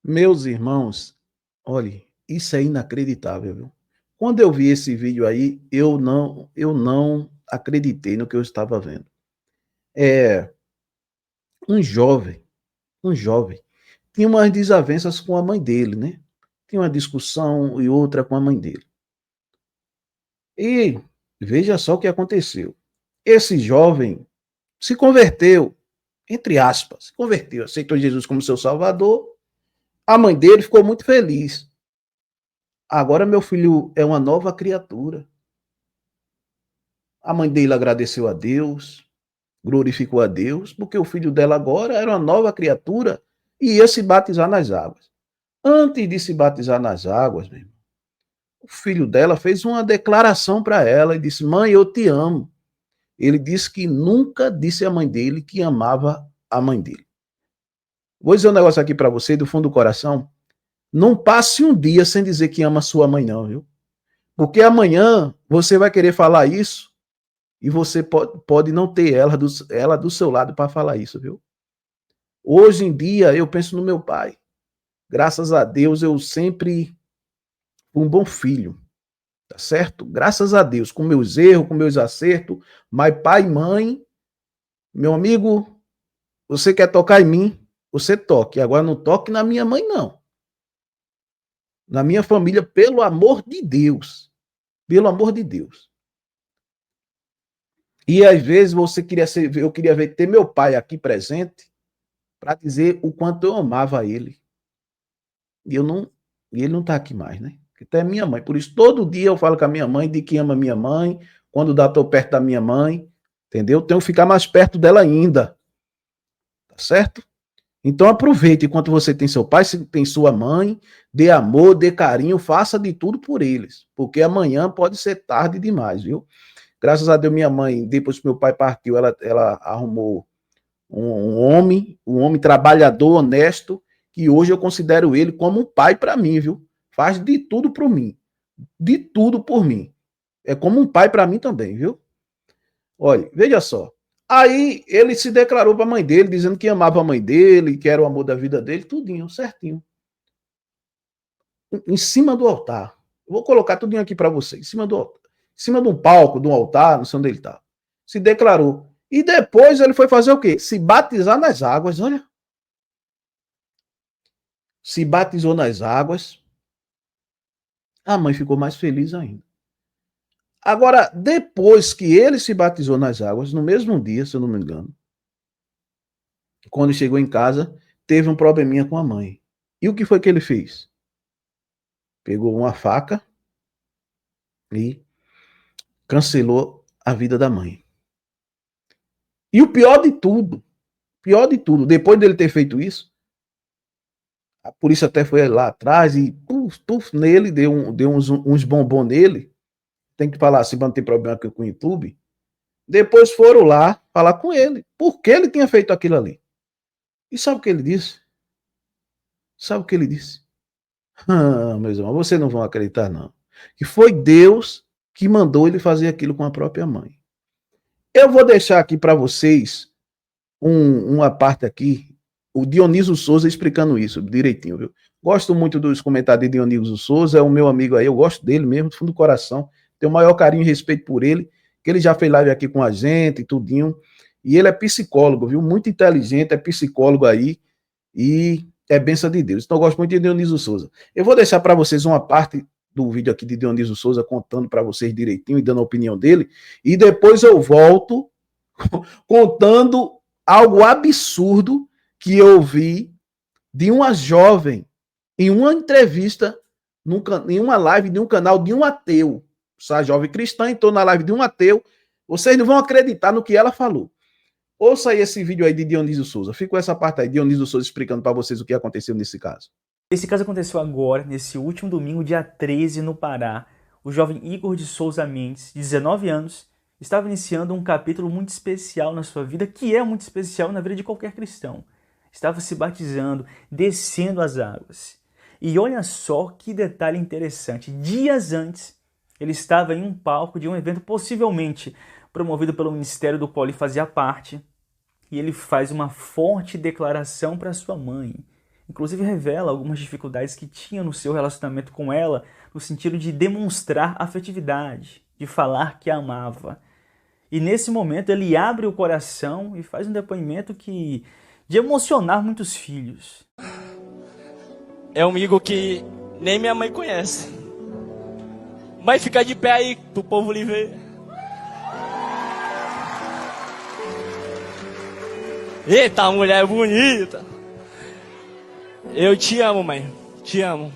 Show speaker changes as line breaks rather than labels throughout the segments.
Meus irmãos, olhe, isso é inacreditável, viu? Quando eu vi esse vídeo aí, eu não acreditei no que eu estava vendo. É um jovem, um jovem, tinha umas desavenças com a mãe dele, né? Tinha uma discussão e outra com a mãe dele. E veja só o que aconteceu. Esse jovem se converteu, entre aspas, se converteu, aceitou Jesus como seu salvador. A mãe dele ficou muito feliz. Agora meu filho é uma nova criatura. A mãe dele agradeceu a Deus, glorificou a Deus, porque o filho dela agora era uma nova criatura e ia se batizar nas águas. Antes de se batizar nas águas, meu irmão, o filho dela fez uma declaração para ela e disse: Mãe, eu te amo. Ele disse que nunca disse à mãe dele que amava a mãe dele. Vou dizer um negócio aqui para você, do fundo do coração. Não passe um dia sem dizer que ama sua mãe, não, viu? Porque amanhã você vai querer falar isso e você pode não ter ela do seu lado para falar isso, viu? Hoje em dia, eu penso no meu pai. Graças a Deus, eu sempre fui um bom filho, tá certo? Graças a Deus, com meus erros, com meus acertos, mas pai e mãe, meu amigo, você quer tocar em mim? Você toque. Agora não toque na minha mãe, não. Na minha família, pelo amor de Deus. Pelo amor de Deus. E às vezes eu queria ver ter meu pai aqui presente para dizer o quanto eu amava ele. E eu não, e ele não está aqui mais, né? Até minha mãe. Por isso, todo dia eu falo com a minha mãe, de que ama minha mãe. Quando dá, estou perto da minha mãe. Entendeu? Tenho que ficar mais perto dela ainda. Tá certo? Então aproveite enquanto você tem seu pai, tem sua mãe, dê amor, dê carinho, faça de tudo por eles. Porque amanhã pode ser tarde demais, viu? Graças a Deus, minha mãe, depois que meu pai partiu, ela arrumou um homem trabalhador, honesto, que hoje eu considero ele como um pai para mim, viu? Faz de tudo por mim. De tudo por mim. É como um pai para mim também, viu? Olha, veja só. Aí ele se declarou para a mãe dele, dizendo que amava a mãe dele, que era o amor da vida dele, tudinho, certinho. Em cima do altar. Eu vou colocar tudinho aqui para você. Em cima do altar. Em cima de um palco, de um altar, não sei onde ele está. Se declarou. E depois ele foi fazer o quê? Se batizar nas águas, olha. Se batizou nas águas. A mãe ficou mais feliz ainda. Agora, depois que ele se batizou nas águas, no mesmo dia, se eu não me engano, quando chegou em casa, teve um probleminha com a mãe. E o que foi que ele fez? Pegou uma faca e cancelou a vida da mãe. E o pior de tudo, depois dele ter feito isso, a polícia até foi lá atrás e puf, nele, deu uns bombons nele. Tem que falar assim para não ter problema com o YouTube. Depois foram lá falar com ele. Por que ele tinha feito aquilo ali? E sabe o que ele disse? Sabe o que ele disse? Ah, meus irmãos, vocês não vão acreditar, não. Que foi Deus que mandou ele fazer aquilo com a própria mãe. Eu vou deixar aqui para vocês uma parte aqui, o Dionísio Souza explicando isso direitinho, viu? Gosto muito dos comentários de Dionísio Souza, é um meu amigo aí, eu gosto dele mesmo, do fundo do coração. Tenho o maior carinho e respeito por ele, que ele já fez live aqui com a gente e tudinho. E ele é psicólogo, viu? Muito inteligente, é psicólogo aí e é benção de Deus. Então eu gosto muito de Dionísio Souza. Eu vou deixar para vocês uma parte do vídeo aqui de Dionísio Souza contando para vocês direitinho e dando a opinião dele, e depois eu volto contando algo absurdo que eu vi de uma jovem em uma entrevista, em uma live de um canal de um ateu. Essa jovem cristã entrou na live de um ateu. Vocês não vão acreditar no que ela falou. Ouça aí esse vídeo aí de Dionísio Souza. Fica com essa parte aí, Dionísio Souza explicando para vocês o que aconteceu nesse caso.
Esse caso aconteceu agora, nesse último domingo, dia 13, no Pará. O jovem Igor de Souza Mendes, de 19 anos, estava iniciando um capítulo muito especial na sua vida, que é muito especial na vida de qualquer cristão. Estava se batizando, descendo as águas. E olha só que detalhe interessante. Dias antes, ele estava em um palco de um evento possivelmente promovido pelo ministério do qual ele fazia parte. E ele faz uma forte declaração para sua mãe, Inclusive revela algumas dificuldades que tinha no seu relacionamento com ela, no sentido de demonstrar afetividade, de falar que a amava. E nesse momento ele abre o coração e faz um depoimento de emocionar muitos filhos.
É um Igor que nem minha mãe conhece. Mãe, fica de pé aí pro povo lhe ver. Eita, mulher bonita. Eu te amo, mãe. Te amo.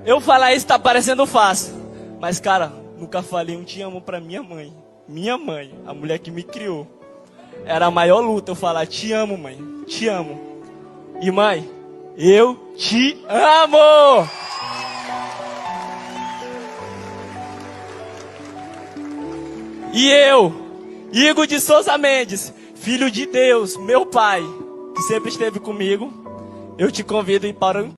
Eu falar isso tá parecendo fácil. Mas, cara, nunca falei um te amo pra minha mãe. Minha mãe, a mulher que me criou. Era a maior luta eu falar te amo, mãe. Te amo. E, mãe, eu te amo! E eu, Igor de Souza Mendes, filho de Deus, meu pai, que sempre esteve comigo, eu te convido para um...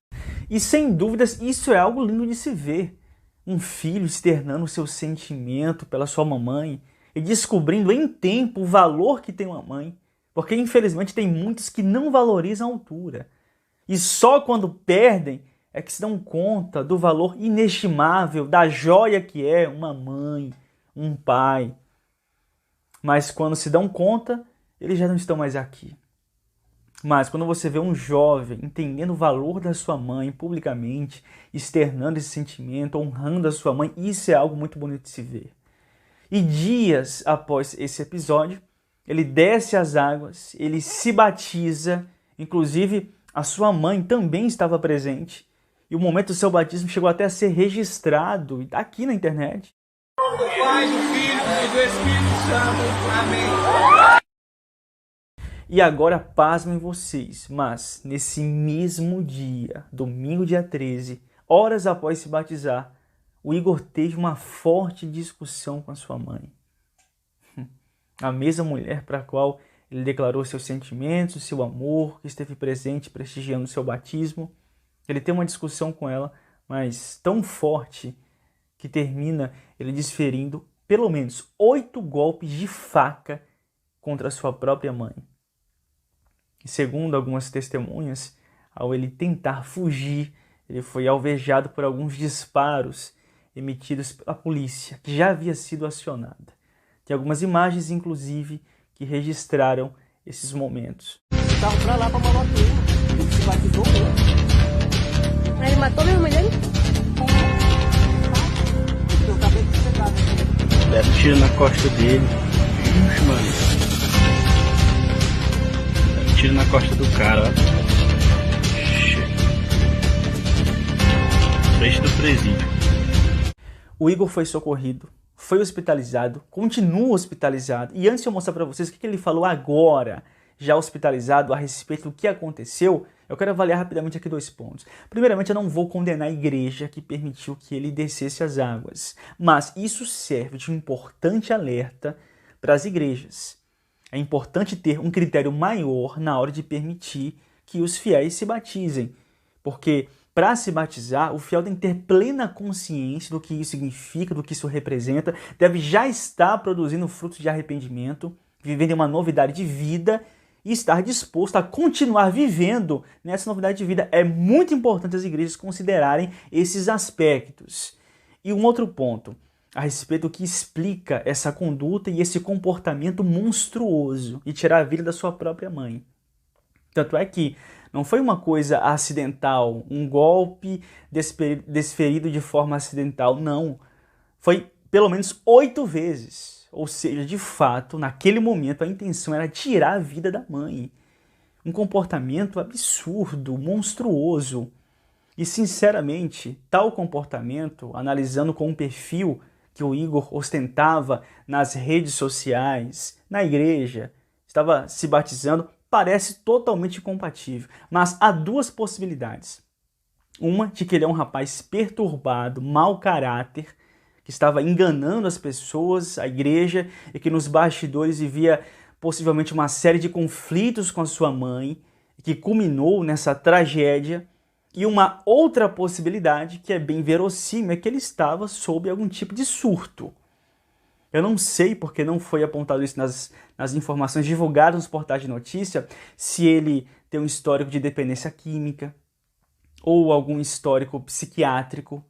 E sem dúvidas, isso é algo lindo de se ver. Um filho externando o seu sentimento pela sua mamãe e descobrindo em tempo o valor que tem uma mãe. Porque infelizmente tem muitos que não valorizam a altura. E só quando perdem é que se dão conta do valor inestimável, da joia que é uma mãe, um pai. Mas quando se dão conta, eles já não estão mais aqui. Mas quando você vê um jovem entendendo o valor da sua mãe publicamente, externando esse sentimento, honrando a sua mãe, isso é algo muito bonito de se ver. E dias após esse episódio, ele desce às águas, ele se batiza, inclusive a sua mãe também estava presente, e o momento do seu batismo chegou até a ser registrado aqui na internet.
Do Pai, do Filho e do Espírito Santo. Amém.
E agora pasmem vocês, mas nesse mesmo dia, domingo dia 13, horas após se batizar, o Igor teve uma forte discussão com a sua mãe. A mesma mulher para a qual ele declarou seus sentimentos, seu amor, que esteve presente prestigiando seu batismo. Ele tem uma discussão com ela, mas tão forte que termina ele desferindo pelo menos 8 golpes de faca contra sua própria mãe. E segundo algumas testemunhas, ao ele tentar fugir, ele foi alvejado por alguns disparos emitidos pela polícia, que já havia sido acionada. Tem algumas imagens, inclusive, que registraram esses momentos.
Eu tava pra lá pra matar ele. Ele se batizou mesmo.
Mas ele matou mesmo ele?
Eu acabei de chegar, né?
Deram um tiro na costa dele. Ixi, mano. Deram um tiro na costa do cara, ó. Frente do presídio.
O Igor foi socorrido, foi hospitalizado, continua hospitalizado. E antes de eu mostrar para vocês o que ele falou agora, já hospitalizado, a respeito do que aconteceu, eu quero avaliar rapidamente aqui 2 pontos. Primeiramente, eu não vou condenar a igreja que permitiu que ele descesse as águas. Mas isso serve de um importante alerta para as igrejas. É importante ter um critério maior na hora de permitir que os fiéis se batizem. Porque para se batizar, o fiel tem que ter plena consciência do que isso significa, do que isso representa, deve já estar produzindo frutos de arrependimento, vivendo uma novidade de vida e estar disposto a continuar vivendo nessa novidade de vida. É muito importante as igrejas considerarem esses aspectos. E um outro ponto, a respeito do que explica essa conduta e esse comportamento monstruoso de tirar a vida da sua própria mãe. Tanto é que não foi uma coisa acidental, um golpe desferido de forma acidental, não. Foi pelo menos 8 vezes. Ou seja, de fato, naquele momento a intenção era tirar a vida da mãe. Um comportamento absurdo, monstruoso. E sinceramente, tal comportamento, analisando com o perfil que o Igor ostentava nas redes sociais, na igreja, estava se batizando, parece totalmente incompatível. Mas há 2 possibilidades. Uma de que ele é um rapaz perturbado, mau caráter, que estava enganando as pessoas, a igreja, e que nos bastidores vivia possivelmente uma série de conflitos com a sua mãe, que culminou nessa tragédia. E uma outra possibilidade, que é bem verossímil, é que ele estava sob algum tipo de surto. Eu não sei, porque não foi apontado isso nas informações divulgadas nos portais de notícia, se ele tem um histórico de dependência química ou algum histórico psiquiátrico,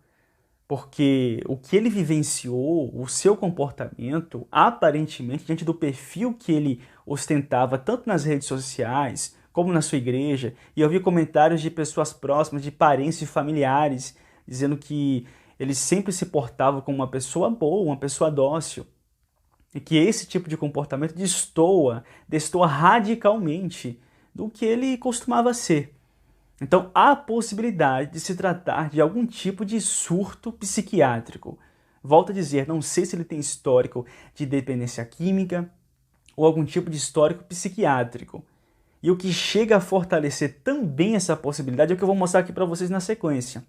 porque o que ele vivenciou, o seu comportamento, aparentemente, diante do perfil que ele ostentava tanto nas redes sociais como na sua igreja, e eu vi comentários de pessoas próximas, de parentes e familiares, dizendo que ele sempre se portava como uma pessoa boa, uma pessoa dócil, e que esse tipo de comportamento destoa radicalmente do que ele costumava ser. Então, há a possibilidade de se tratar de algum tipo de surto psiquiátrico. Volto a dizer, não sei se ele tem histórico de dependência química ou algum tipo de histórico psiquiátrico. E o que chega a fortalecer também essa possibilidade é o que eu vou mostrar aqui para vocês na sequência.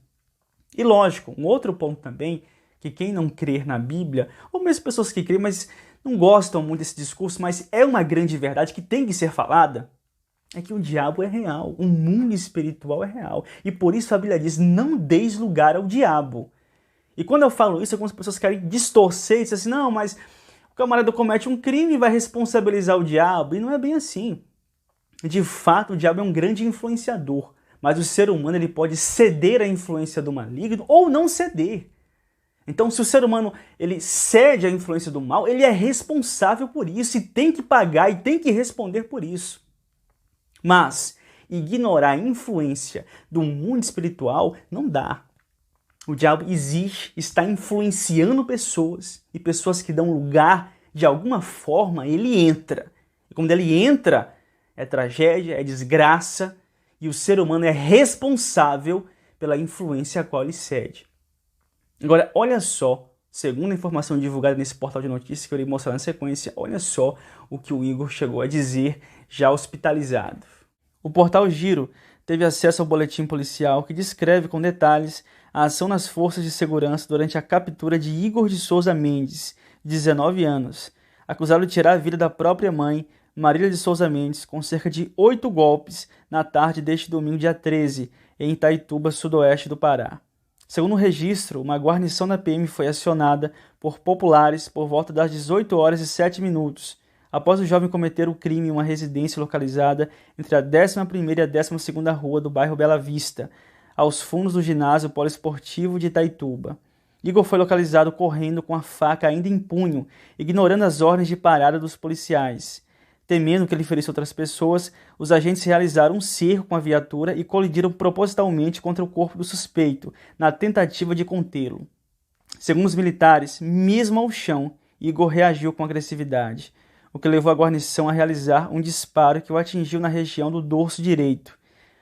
E lógico, um outro ponto também, que quem não crer na Bíblia, ou mesmo pessoas que creem, mas não gostam muito desse discurso, mas é uma grande verdade que tem que ser falada, é que o diabo é real, o mundo espiritual é real. E por isso a Bíblia diz, não deis lugar ao diabo. E quando eu falo isso, algumas pessoas querem distorcer e dizer assim, não, mas o camarada comete um crime e vai responsabilizar o diabo. E não é bem assim. De fato, o diabo é um grande influenciador. Mas o ser humano ele pode ceder à influência do maligno ou não ceder. Então, se o ser humano ele cede à influência do mal, ele é responsável por isso e tem que pagar e tem que responder por isso. Mas ignorar a influência do mundo espiritual não dá. O diabo existe, está influenciando pessoas e pessoas que dão lugar, de alguma forma, ele entra. E quando ele entra, é tragédia, é desgraça e o ser humano é responsável pela influência a qual ele cede. Agora, olha só, segundo a informação divulgada nesse portal de notícias que eu irei mostrar na sequência, olha só o que o Igor chegou a dizer já hospitalizado. O portal Giro teve acesso ao boletim policial que descreve com detalhes a ação nas forças de segurança durante a captura de Igor de Souza Mendes, de 19 anos, acusado de tirar a vida da própria mãe, Marília de Souza Mendes, com cerca de 8 golpes na tarde deste domingo, dia 13, em Itaituba, sudoeste do Pará. Segundo o registro, uma guarnição da PM foi acionada por populares por volta das 18 horas e 7 minutos, após o jovem cometer o crime em uma residência localizada entre a 11ª e a 12ª rua do bairro Bela Vista, aos fundos do ginásio poliesportivo de Itaituba. Igor foi localizado correndo com a faca ainda em punho, ignorando as ordens de parada dos policiais. Temendo que ele ferisse outras pessoas, os agentes realizaram um cerco com a viatura e colidiram propositalmente contra o corpo do suspeito, na tentativa de contê-lo. Segundo os militares, mesmo ao chão, Igor reagiu com agressividade, o que levou a guarnição a realizar um disparo que o atingiu na região do dorso direito.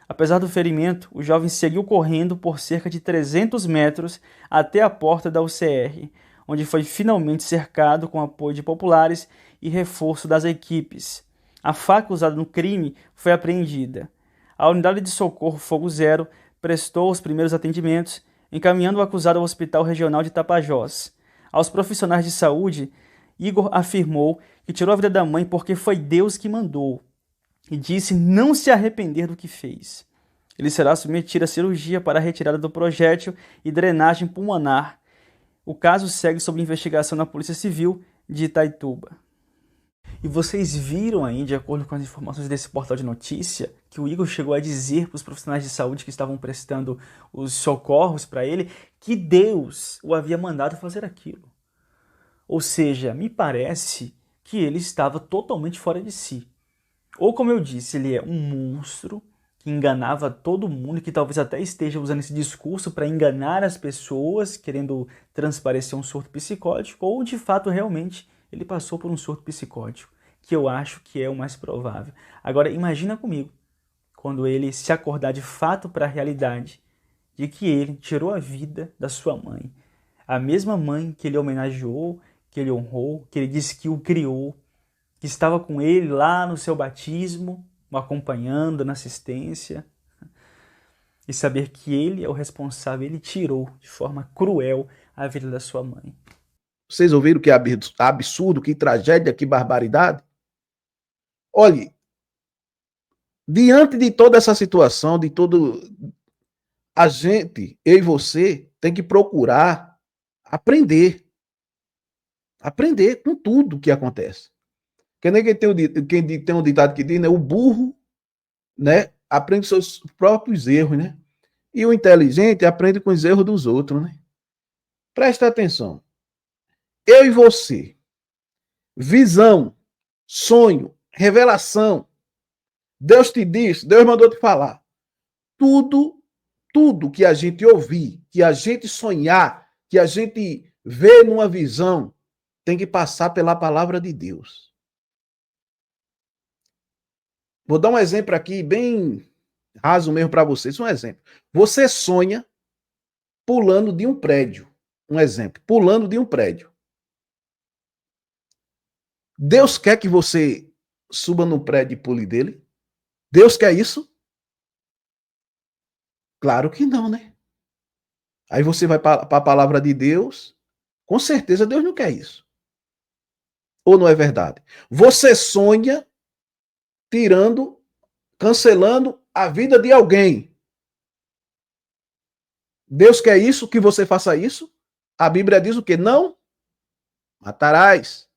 Apesar do ferimento, o jovem seguiu correndo por cerca de 300 metros até a porta da UCR, onde foi finalmente cercado com apoio de populares e reforço das equipes. A faca usada no crime foi apreendida. A unidade de socorro Fogo Zero prestou os primeiros atendimentos, encaminhando o acusado ao Hospital Regional de Tapajós. Aos profissionais de saúde, Igor afirmou que tirou a vida da mãe porque foi Deus que mandou e disse não se arrepender do que fez. Ele será submetido à cirurgia para a retirada do projétil e drenagem pulmonar. O caso segue sob investigação na Polícia Civil de Itaituba. E vocês viram aí, de acordo com as informações desse portal de notícia, que o Igor chegou a dizer para os profissionais de saúde que estavam prestando os socorros para ele que Deus o havia mandado fazer aquilo. Ou seja, me parece que ele estava totalmente fora de si. Ou como eu disse, ele é um monstro que enganava todo mundo, que talvez até esteja usando esse discurso para enganar as pessoas, querendo transparecer um surto psicótico, ou de fato realmente ele passou por um surto psicótico, que eu acho que é o mais provável. Agora, imagina comigo, quando ele se acordar de fato para a realidade de que ele tirou a vida da sua mãe. A mesma mãe que ele homenageou, que ele honrou, que ele disse que o criou, que estava com ele lá no seu batismo, o acompanhando na assistência. E saber que ele é o responsável, ele tirou de forma cruel a vida da sua mãe.
Vocês ouviram que absurdo, que tragédia, que barbaridade? Olhe, diante de toda essa situação, de todo, a gente, eu e você, tem que procurar aprender. Aprender com tudo que acontece. Que nem quem tem um ditado que diz, né? O burro, né, aprende seus próprios erros, né? E o inteligente aprende com os erros dos outros, né? Presta atenção. Eu e você, visão, sonho, revelação, Deus te disse, Deus mandou te falar. Tudo que a gente ouvir, que a gente sonhar, que a gente vê numa visão, tem que passar pela palavra de Deus. Vou dar um exemplo aqui bem raso mesmo para vocês, um exemplo. Você sonha pulando de um prédio, um exemplo, pulando de um prédio. Deus quer que você suba no prédio e pule dele? Deus quer isso? Claro que não, né? Aí você vai para a palavra de Deus, com certeza Deus não quer isso. Ou não é verdade? Você sonha cancelando a vida de alguém. Deus quer isso, que você faça isso? A Bíblia diz o quê? Não matarás.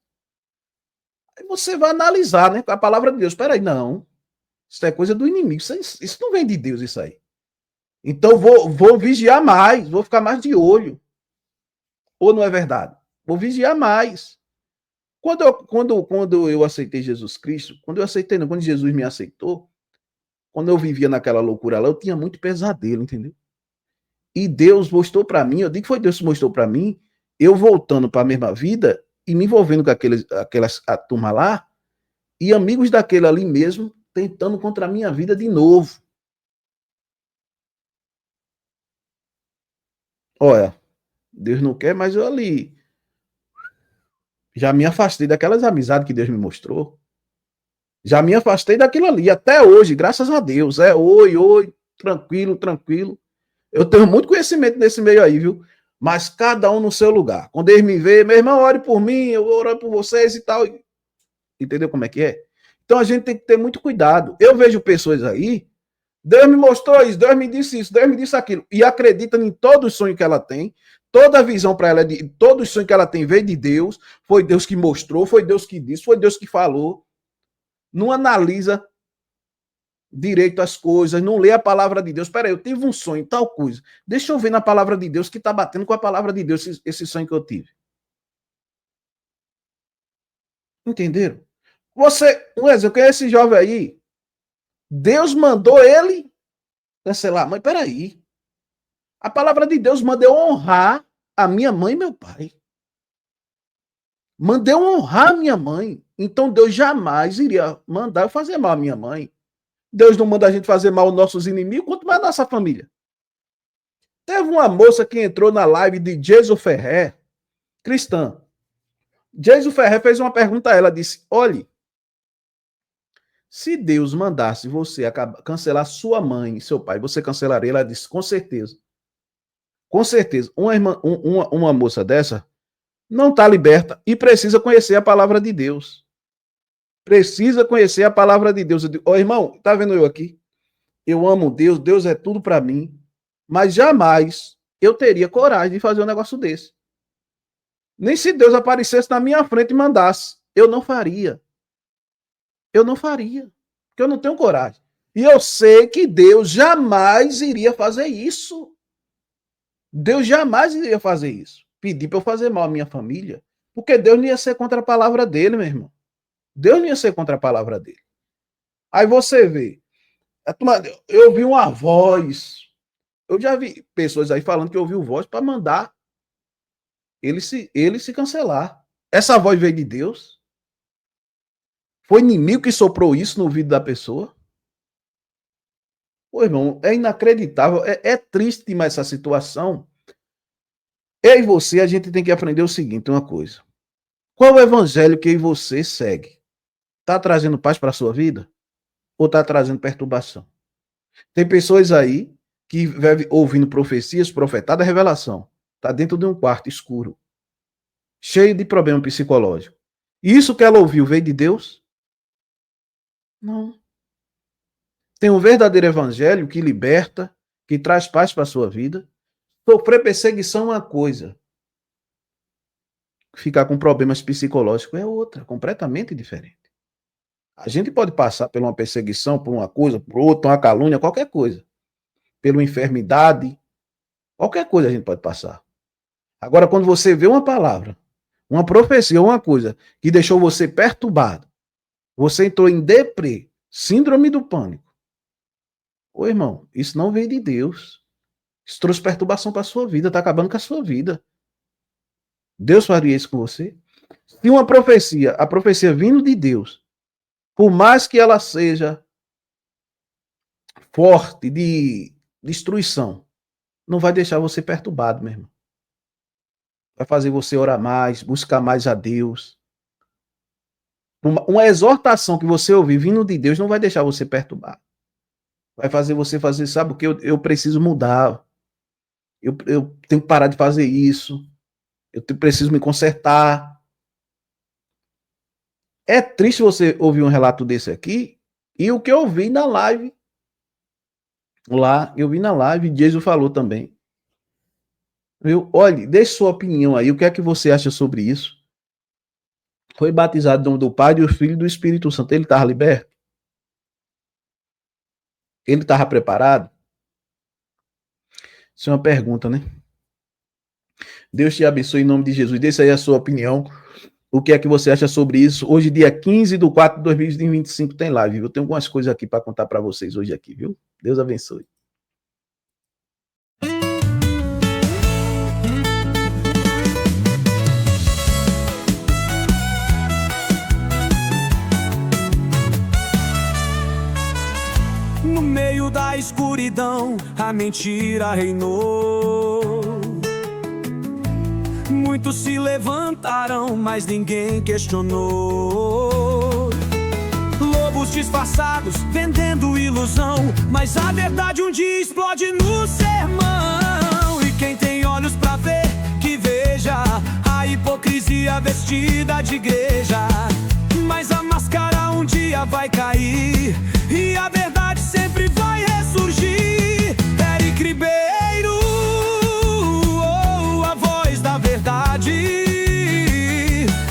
Aí você vai analisar, né? Com a palavra de Deus. Espera aí, não. Isso é coisa do inimigo. Isso não vem de Deus, isso aí. Então vou vigiar mais, vou ficar mais de olho. Ou não é verdade? Vou vigiar mais. Quando eu aceitei Jesus Cristo, quando Jesus me aceitou, quando eu vivia naquela loucura lá, eu tinha muito pesadelo, entendeu? E Deus mostrou para mim, eu digo que foi Deus que mostrou para mim, eu voltando para a mesma vida e me envolvendo com a turma lá, e amigos daquele ali mesmo, tentando contra a minha vida de novo. Olha, Deus não quer, mas eu ali já me afastei daquelas amizades que Deus me mostrou. Já me afastei daquilo ali, até hoje, graças a Deus. Oi, tranquilo, tranquilo. Eu tenho muito conhecimento nesse meio aí, viu? Mas cada um no seu lugar. Quando eles me veem, meu irmão, ore por mim, eu vou orar por vocês e tal. Entendeu como é que é? Então a gente tem que ter muito cuidado. Eu vejo pessoas aí, Deus me mostrou isso, Deus me disse isso, Deus me disse aquilo. E acredita em todo o sonho que ela tem, toda a visão para ela, todo o sonho que ela tem veio de Deus, foi Deus que mostrou, foi Deus que disse, foi Deus que falou. Não analisa direito as coisas, não lê a palavra de Deus. Peraí, eu tive um sonho, tal coisa. Deixa eu ver na palavra de Deus que está batendo com a palavra de Deus esse sonho que eu tive. Entenderam? Um exemplo, quem é esse jovem aí? Deus mandou ele cancelar. Mas peraí. A palavra de Deus manda eu honrar a minha mãe e meu pai. Mandei eu honrar a minha mãe. Então Deus jamais iria mandar eu fazer mal à minha mãe. Deus não manda a gente fazer mal aos nossos inimigos, quanto mais a nossa família. Teve uma moça que entrou na live de Jason Ferrer, cristã. Jason Ferrer fez uma pergunta a ela, disse, olhe, se Deus mandasse você cancelar sua mãe e seu pai, você cancelaria? Ela disse, com certeza. Com certeza. Uma moça dessa não está liberta e precisa conhecer a palavra de Deus. Precisa conhecer a palavra de Deus. Eu digo, irmão, tá vendo eu aqui? Eu amo Deus, Deus é tudo para mim, mas jamais eu teria coragem de fazer um negócio desse. Nem se Deus aparecesse na minha frente e mandasse, eu não faria. Eu não faria, porque eu não tenho coragem. E eu sei que Deus jamais iria fazer isso. Deus jamais iria fazer isso. Pedir para eu fazer mal à minha família, porque Deus não ia ser contra a palavra dele, meu irmão. Deus não ia ser contra a palavra dele. Aí você vê, eu ouvi uma voz. Eu já vi pessoas aí falando que ouviu voz para mandar ele se cancelar. Essa voz veio de Deus? Foi inimigo que soprou isso no ouvido da pessoa? Pô, irmão, é inacreditável, é triste demais essa situação. Eu e você, a gente tem que aprender o seguinte, uma coisa. Qual é o evangelho que eu e você segue? Está trazendo paz para a sua vida? Ou está trazendo perturbação? Tem pessoas aí que vivem ouvindo profecias, profetadas, revelação. Está dentro de um quarto escuro, cheio de problema psicológico. E isso que ela ouviu veio de Deus? Não. Tem um verdadeiro evangelho que liberta, que traz paz para a sua vida. Sofrer perseguição é uma coisa. ficar com problemas psicológicos é outra, completamente diferente. A gente pode passar por uma perseguição, por uma coisa, por outra, uma calúnia, qualquer coisa. Pela enfermidade, qualquer coisa a gente pode passar. Agora, quando você vê uma palavra, uma profecia, uma coisa que deixou você perturbado, você entrou em deprê, síndrome do pânico. Ô irmão, isso não veio de Deus. Isso trouxe perturbação para a sua vida, está acabando com a sua vida. Deus faria isso com você? Se uma profecia, a profecia vindo de Deus, por mais que ela seja forte de destruição, não vai deixar você perturbado, meu irmão. Vai fazer você orar mais, buscar mais a Deus. Uma exortação que você ouvir vindo de Deus não vai deixar você perturbado. Vai fazer você fazer, sabe o que? Eu preciso mudar. Eu tenho que parar de fazer isso. Preciso me consertar. É triste você ouvir um relato desse aqui. E o que eu vi na live. Lá, eu vi na live, Jesus falou também. Viu? Olha, deixe sua opinião aí. O que é que você acha sobre isso? Foi batizado em nome do Pai, do Filho e do Espírito Santo. Ele estava liberto? Ele estava preparado? Isso é uma pergunta, né? Deus te abençoe em nome de Jesus. Deixa aí a sua opinião. O que é que você acha sobre isso? Hoje, dia 15/4/2025, tem live. Eu tenho algumas coisas aqui para contar para vocês hoje aqui, viu? Deus abençoe.
No meio da escuridão, a mentira reinou. Muitos se levantaram, mas ninguém questionou. Lobos disfarçados, vendendo ilusão, mas a verdade um dia explode no sermão. E quem tem olhos pra ver, que veja a hipocrisia vestida de igreja. Mas a máscara um dia vai cair e a verdade sempre vai ressurgir. Eric Ribeiro, a voz da verdade,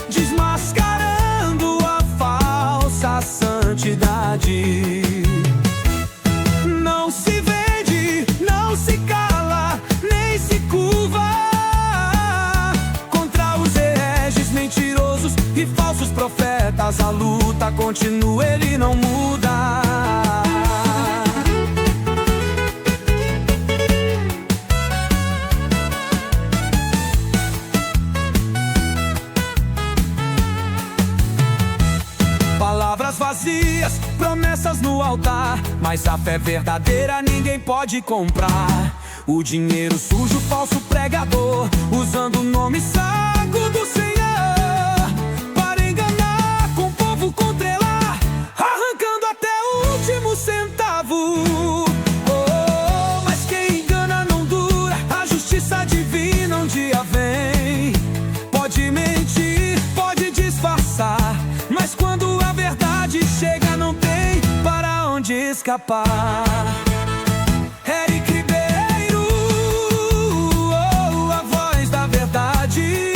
desmascarando a falsa santidade. Não se vende, não se cala, nem se curva contra os hereges mentirosos e falsos profetas. A luta continua, ele não muda. Palavras vazias, promessas no altar, mas a fé verdadeira ninguém pode comprar. O dinheiro sujo, falso pregador, usando o nome sagrado do Senhor para enganar com o povo, contrelar, arrancando até o último centavo. Oh, mas quem engana não dura, a justiça divina um dia vem. Pode mentir, pode disfarçar, mas quando a verdade chega não tem para onde escapar. Eric Ribeiro, a voz da verdade,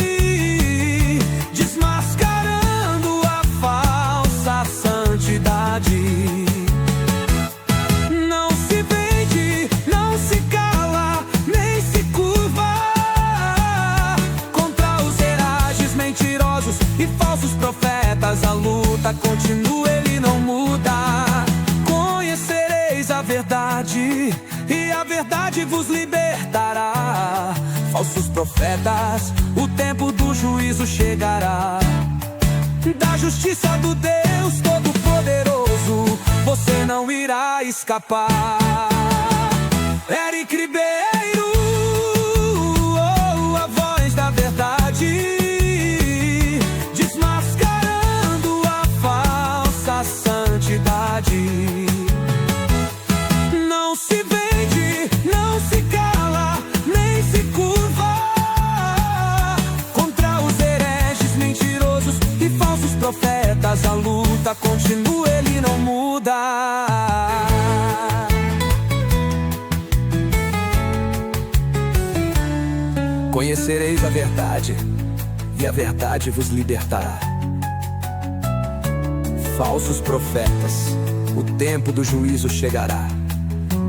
desmascarando a falsa santidade. Não se vende, não se cala, nem se curva contra os hereges mentirosos e falsos profetas. A luta continua, ele não muda. Conhecereis a verdade e a verdade vos libertará. Falsos profetas, o tempo do juízo chegará. Da justiça do Deus Todo-Poderoso, você não irá escapar. Eric Ribeiro, a voz da verdade, desmascarando a falsa santidade. Não se vende, não se cala, nem se curva contra os hereges mentirosos e falsos profetas. A luta continua, ele não muda. Conhecereis a verdade e a verdade vos libertará. Falsos profetas, o tempo do juízo chegará.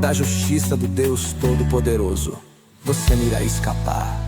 Da justiça do Deus Todo-Poderoso, você não irá escapar.